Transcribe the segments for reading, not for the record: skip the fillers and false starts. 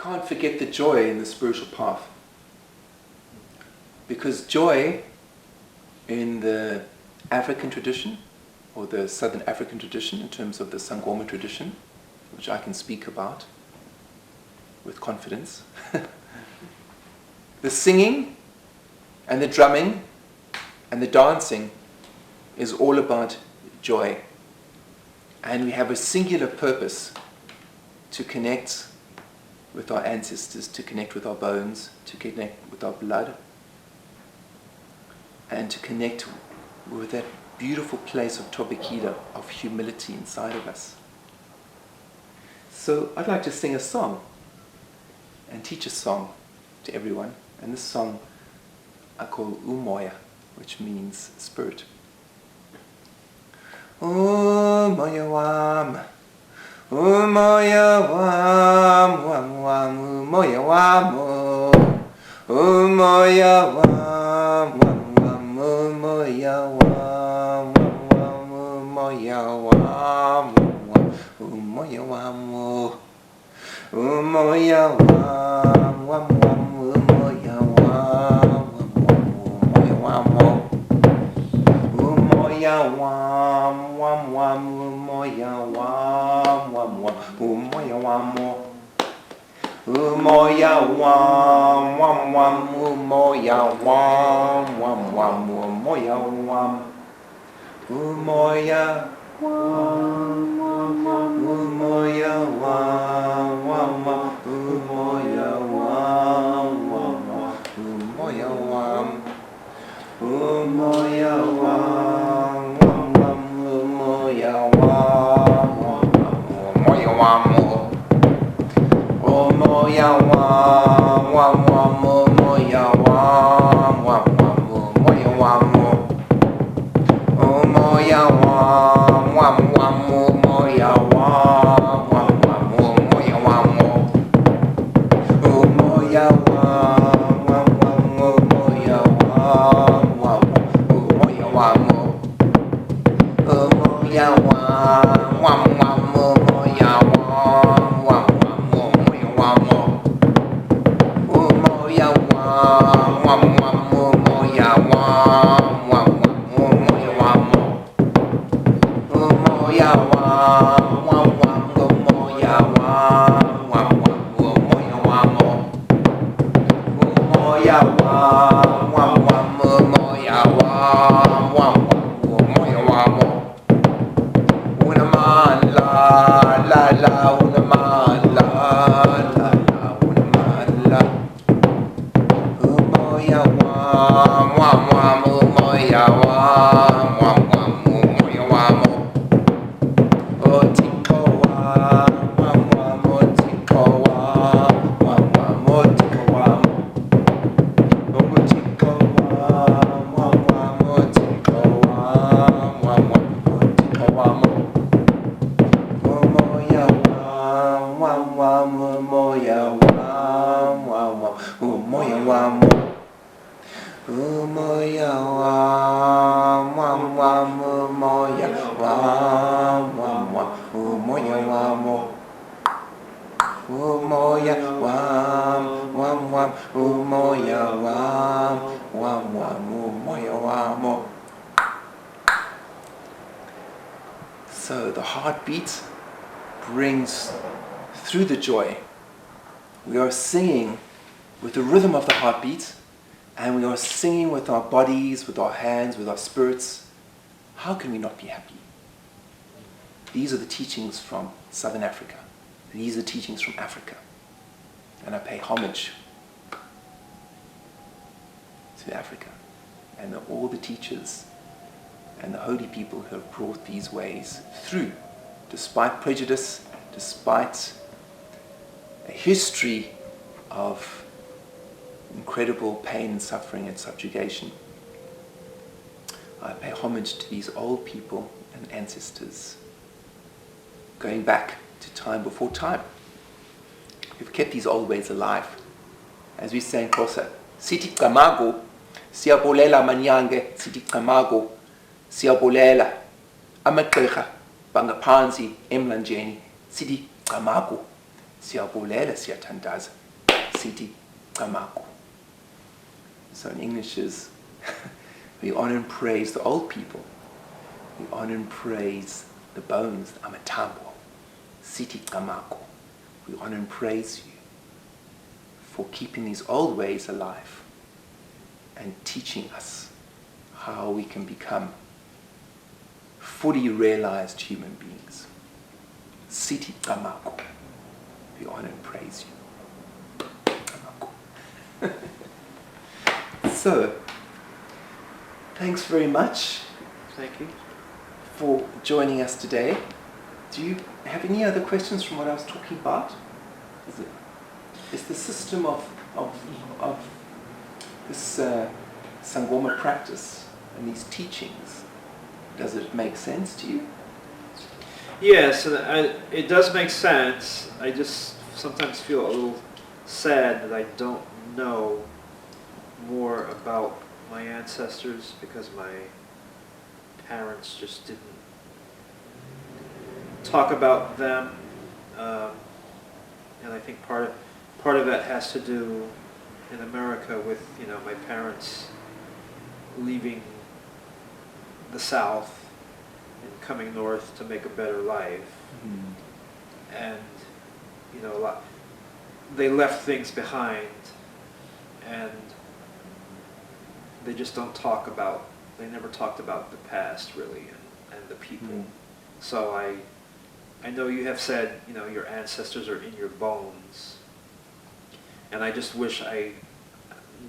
can't forget the joy in the spiritual path. Because joy in the African tradition, or the Southern African tradition, in terms of the Sangoma tradition, which I can speak about with confidence, the singing and the drumming and the dancing is all about joy. And we have a singular purpose to connect with our ancestors, to connect with our bones, to connect with our blood, and to connect with that beautiful place of Tobakida, of humility inside of us. So I'd like to sing a song and teach a song to everyone. And this song I call Umoya, which means spirit. Umoya wam, Umoya wam, wam wam, Umoya wam, Umoya wam, wam wam, Umoya wam, wam wam, Umoya wam, Umoya wam, Umoya wam, wam wam, Umoya wam, Umoya wam, Umoya wam, wam wam, Umoya wam, wam wam, Umoya wam, Umoya wam, wam wam, Umoya wam, wam wam, Umoya wam, Umoya wam, wam wam, Umoya wam, wam wam, Umoya wam, wam wam, Umoya wam, Umoya wam, wam wam, Umoya wam, wam wam, Umoya wam, Umoya wam, wam wam, Umoya wam, wam wam, Umoya wam, Umoya wam, wam wam, Umoya wam, wam wam, Umoya wam, Umoya wam, wam wam, Umoya wam, wam wam, Umoya wam, Umoya wam, wam wam, Umoya wam, wam wam, Umoya wam, Umoya wam, wam wam, Umoya wam, wam wam, Umoya wam, Umoya wam, wam wam, Umoya wam, wam wam, Umoya wam, Umoya wam, wam wam, Umoya wam, wam wam, Umoya wam, Unaman la la la, Unaman la la la, Unaman la, Umoya wam, wam wam, Umoya wam, wam wam, Umoya wam, Otiko wam, wam wam, Otiko wam, wam wam, Otiko wam, Otiko wam, wam wam, Otiko wam, wam wam, Otiko wam, Umoya wam, wam wam, Umoya wam, wam wam, Umoya wam, Umoya wam, wam wam, Umoya wam, wam wam, Umoya wam, Umoya wam, wam wam, Umoya wam, wam wam, Umoya wam. So the heartbeat brings through the joy. We are singing with the rhythm of the heartbeat, and we are singing with our bodies, with our hands, with our spirits. How can we not be happy? These are the teachings from Southern Africa. These are the teachings from Africa. And I pay homage to Africa and all the teachers and the holy people who have brought these ways through, despite prejudice, despite a history of incredible pain and suffering and subjugation. I pay homage to these old people and ancestors, going back to time before time, who've kept these old ways alive. As we say in Xhosa, Siti Kamago, Siyabulela Manyange, Siti Kamago, Siyabulela, Amagqirha, Bangaphansi, Emlanjeni, Siti Kamago, siyabulela, siyathandaza, sithi qamako. So in English is, we honor and praise the old people. We honor and praise the bones, amatambo, sithi qamako. We honor and praise you for keeping these old ways alive and teaching us how we can become fully realized human beings. Sithi qamako. We honor and praise you. Qamako. So, thanks very much. Thank you. For joining us today. Do you have any other questions from what I was talking about? Is the system of this Sangoma practice and these teachings, does it make sense to you? Yes, it does make sense. I just sometimes feel a little sad that I don't know more about my ancestors because my parents just didn't talk about them, and I think part of that has to do in America with my parents leaving the South and coming north to make a better life, and a lot they left things behind, and they just don't talk about. They never talked about the past really and the people. So I know you have said, your ancestors are in your bones. And I just wish I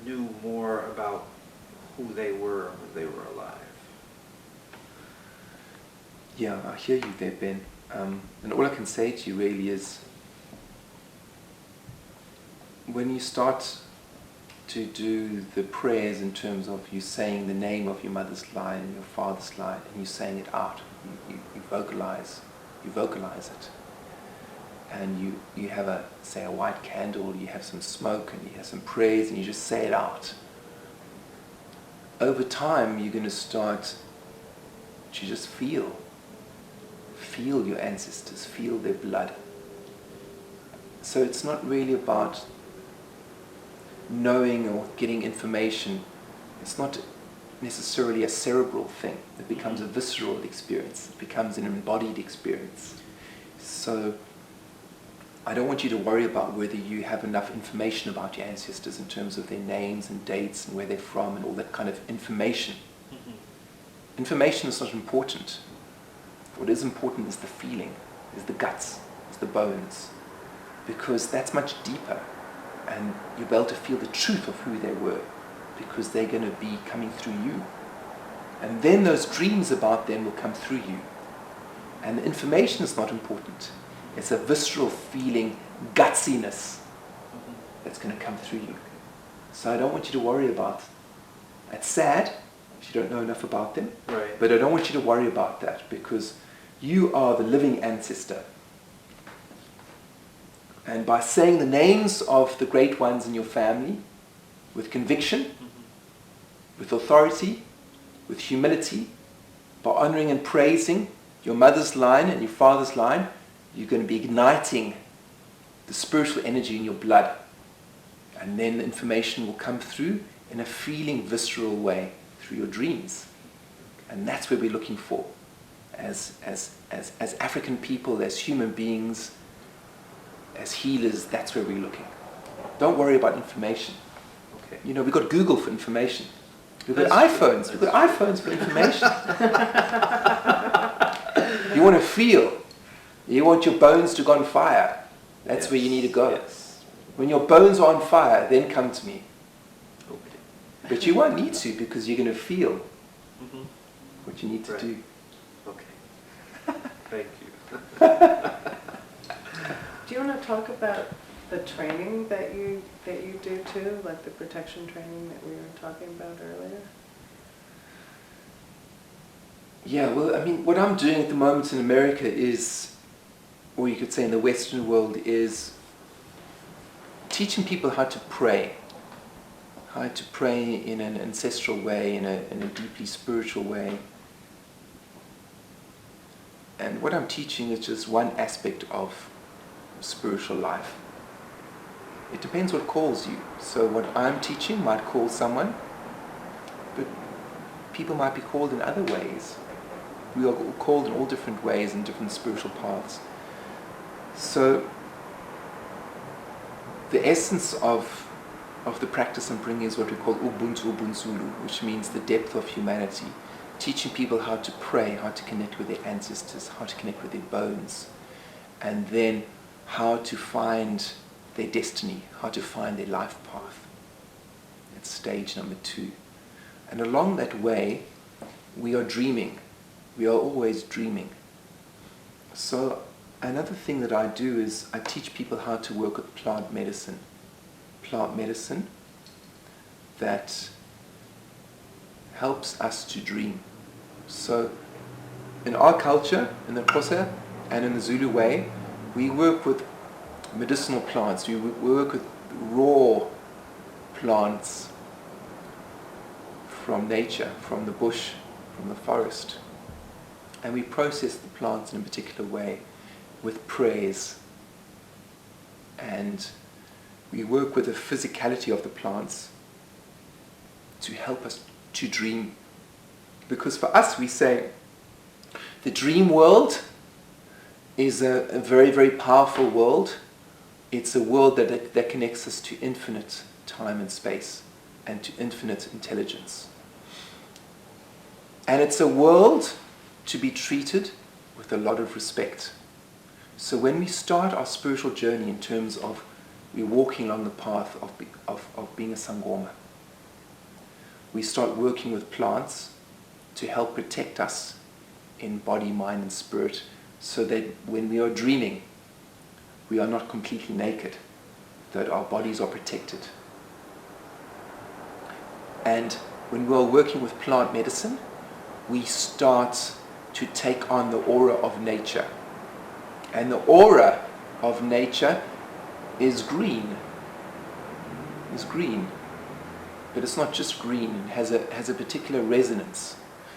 knew more about who they were when they were alive. Yeah, I hear you there, Ben. And all I can say to you really is, when you start to do the prayers in terms of you saying the name of your mother's line and your father's line, and you saying it out, you vocalize it, and you have a white candle, you have some smoke and you have some prayers and you just say it out. Over time you're going to start to just feel your ancestors, feel their blood. So it's not really about knowing or getting information. It's not necessarily a cerebral thing. It becomes a visceral experience. It becomes an embodied experience. So I don't want you to worry about whether you have enough information about your ancestors in terms of their names and dates and where they're from and all that kind of information. Information is not important. What is important is the feeling, is the guts, is the bones, because that's much deeper. And you'll be able to feel the truth of who they were, because they're going to be coming through you. And then those dreams about them will come through you. And the information is not important. It's a visceral feeling, gutsiness that's going to come through you. So I don't want you to worry about it. It's sad if you don't know enough about them. Right. But I don't want you to worry about that, because you are the living ancestor. And by saying the names of the great ones in your family, with conviction, with authority, with humility, by honoring and praising your mother's line and your father's line, you're going to be igniting the spiritual energy in your blood. And then the information will come through in a feeling, visceral way through your dreams. And that's where we're looking for. As African people, as human beings, as healers, that's where we're looking. Don't worry about information. Okay. We've got Google for information. We've got iPhones. We've got iPhones for information. You want to feel. You want your bones to go on fire. That's where you need to go. Yes. When your bones are on fire, then come to me. Okay. But you won't need to, because you're going to feel what you need to do. Okay. Thank you. Do you want to talk about the training that you do too, like the protection training that we were talking about earlier? Yeah, well, I mean, what I'm doing at the moment in America is, or you could say in the Western world, is teaching people how to pray in an ancestral way, in a deeply spiritual way. And what I'm teaching is just one aspect of spiritual life. It depends what calls you. So what I'm teaching might call someone, but people might be called in other ways. We are called in all different ways in different spiritual paths. So the essence of the practice I'm bringing is what we call Ubuntu Ubunzulu, which means the depth of humanity. Teaching people how to pray, how to connect with their ancestors, how to connect with their bones, and then how to find their destiny, how to find their life path. That's stage number 2. And along that way, we are dreaming. We are always dreaming. So another thing that I do is I teach people how to work with plant medicine. Plant medicine that helps us to dream. So in our culture, in the Xhosa and in the Zulu way, we work with medicinal plants. We work with raw plants from nature, from the bush, from the forest. And we process the plants in a particular way with prayers. And we work with the physicality of the plants to help us to dream. Because for us, we say the dream world is a very, very powerful world. It's a world that connects us to infinite time and space and to infinite intelligence. And it's a world to be treated with a lot of respect. So when we start our spiritual journey in terms of we're walking along the path of being a Sangoma, we start working with plants to help protect us in body, mind and spirit, so that when we are dreaming, we are not completely naked, that our bodies are protected. And when we are working with plant medicine, we start to take on the aura of nature. And the aura of nature is green. It's green. But it's not just green, it has a particular resonance.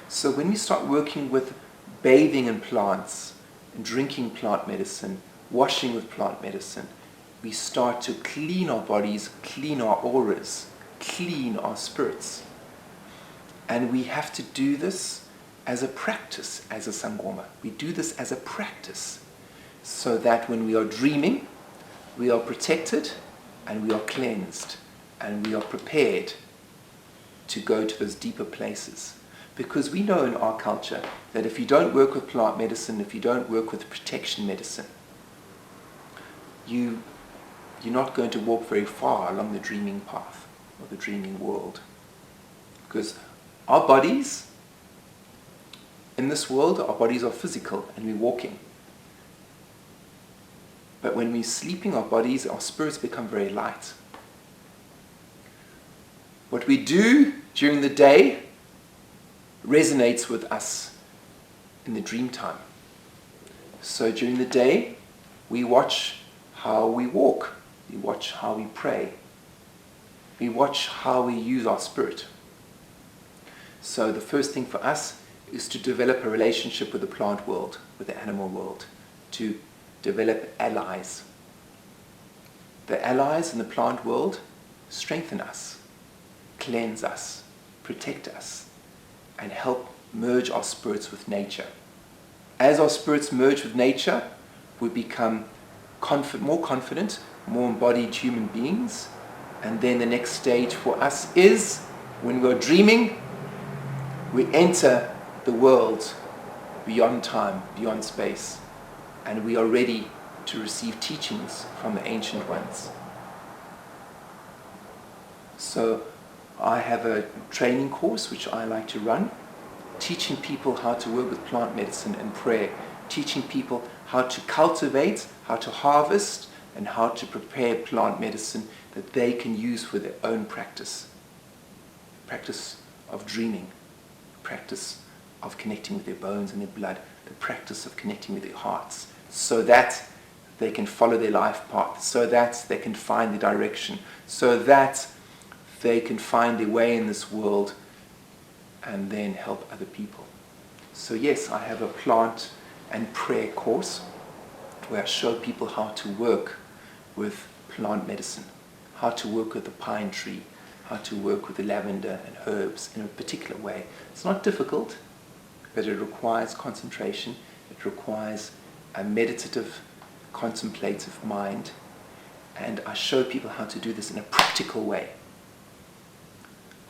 So when we start working with bathing in plants, drinking plant medicine, washing with plant medicine, we start to clean our bodies, clean our auras, clean our spirits. And we have to do this as a practice, as a Sangoma. We do this as a practice, so that when we are dreaming, we are protected and we are cleansed and we are prepared to go to those deeper places. Because we know in our culture that if you don't work with plant medicine, if you don't work with protection medicine, you're not going to walk very far along the dreaming path or the dreaming world. Because our bodies, in this world, our bodies are physical and we're walking. But when we're sleeping, our bodies, our spirits become very light. What we do during the day resonates with us in the dream time. So during the day, we watch how we walk, we watch how we pray, we watch how we use our spirit. So the first thing for us is to develop a relationship with the plant world, with the animal world, to develop allies. The allies in the plant world strengthen us, cleanse us, protect us, and help merge our spirits with nature. As our spirits merge with nature, we become more confident, more embodied human beings. And then the next stage for us is, when we're dreaming, we enter the world beyond time, beyond space, and we are ready to receive teachings from the ancient ones. So I have a training course which I like to run, teaching people how to work with plant medicine and prayer, teaching people how to cultivate, how to harvest, and how to prepare plant medicine that they can use for their own practice. Practice of dreaming, practice of connecting with their bones and their blood, the practice of connecting with their hearts, so that they can follow their life path, so that they can find the direction, so that they can find their way in this world and then help other people. So yes, I have a plant and prayer course where I show people how to work with plant medicine, how to work with the pine tree, how to work with the lavender and herbs in a particular way. It's not difficult, but it requires concentration. It requires a meditative, contemplative mind. And I show people how to do this in a practical way.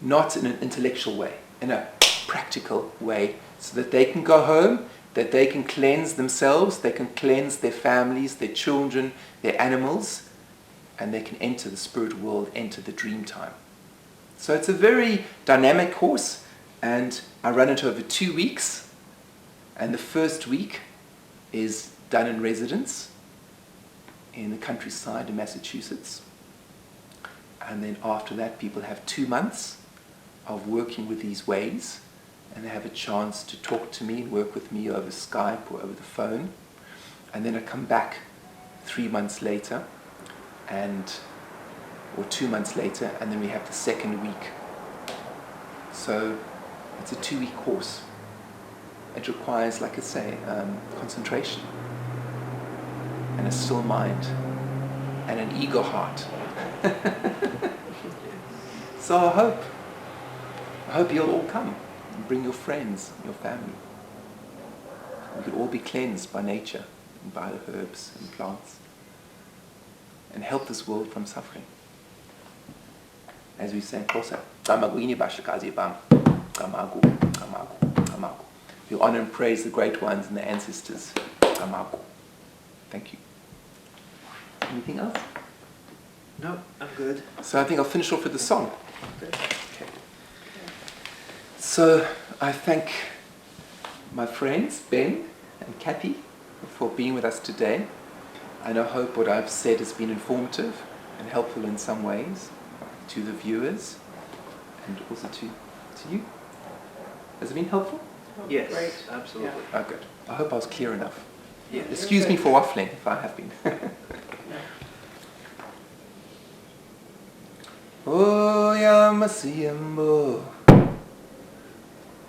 Not in an intellectual way, in a practical way, so that they can go home, that they can cleanse themselves, they can cleanse their families, their children, their animals, and they can enter the spirit world, enter the dream time. So it's a very dynamic course, and I run it over 2 weeks, and the first week is done in residence in the countryside in Massachusetts. And then after that, people have 2 months of working with these ways, and they have a chance to talk to me and work with me over Skype or over the phone. And then I come back 3 months later, or 2 months later, and then we have the second week. So it's a 2-week course. It requires, like I say, concentration and a still mind and an eager heart. So I hope you'll all come and bring your friends, your family. We could all be cleansed by nature and by the herbs and plants and help this world from suffering. As we say in Xhosa, we honor and praise the great ones and the ancestors. Thank you. Anything else? No, I'm good. So I think I'll finish off with the song. Good. Okay. So I thank my friends Ben and Kathy for being with us today. And I hope what I've said has been informative and helpful in some ways to the viewers and also to you. Has it been helpful? Yes, Great. absolutely. Oh, good. I hope I was clear enough. Yeah. Excuse me for waffling if I have been. Oh, Yamasiembo.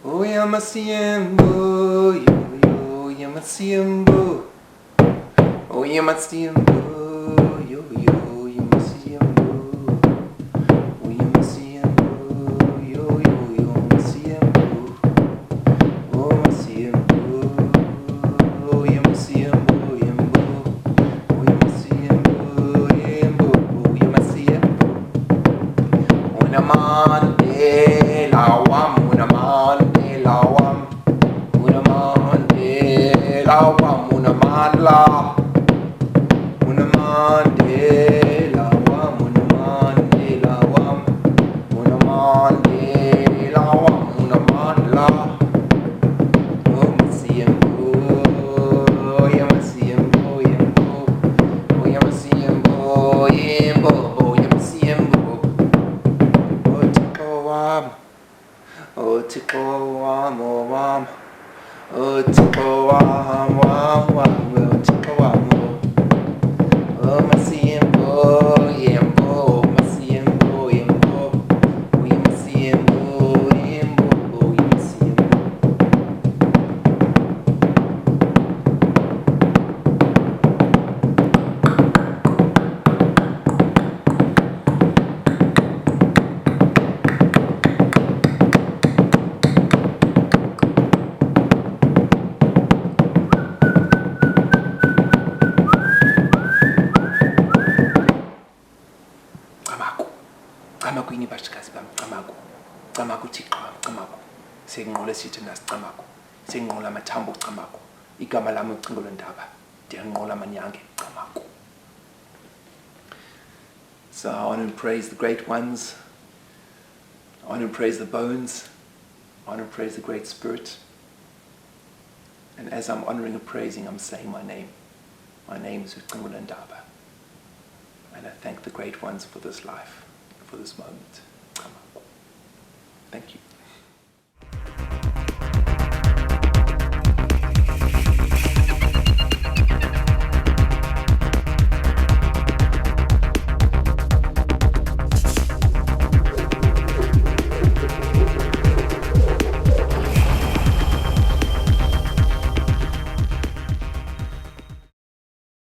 Oh, Yamasiembo. Yo, Yamasiembo. Oh, Yamasiembo. Yo, Yamasiembo. Oh, Yamasiembo. Yo, Yamasiembo. Oh, Masiembo. Oh, Yamasiembo. Yembo. Oh, Yamasiembo. Yembo. Oh, Yamasiembo. Unamandela wam, unamandela wam, unamandela wam, unamandla, unamandela wam, unamandela wam, unamandela wam, unamandla. Oh, Masiembo, oh, Yamasiembo, Yembo, oh, Yamasiembo, Yembo, oh, Yamasiembo. Oh, tickle wam, oh wam. Oh, tickle wam, wam, wam. Oh, tickle wam, oh, Masiembo, Yembo, Masiembo, Yembo. Oh, Masiembo, Yembo, oh, Masiembo. Camaku ini bashikazi bam camaku. Camaku Thixo bam camaku. Siyanqola sithi nasicamaku. Siyanqola amathambo camaku. Igama lami ucingo lwendaba. Ndiyanqola amanyange camaku. So I honor and praise the great ones. I honor and praise the bones. I honor and praise the Great Spirit. And as I'm honoring and praising, I'm saying my name. My name is ucingo lwendaba. And I thank the great ones for this life, for this moment. Thank you.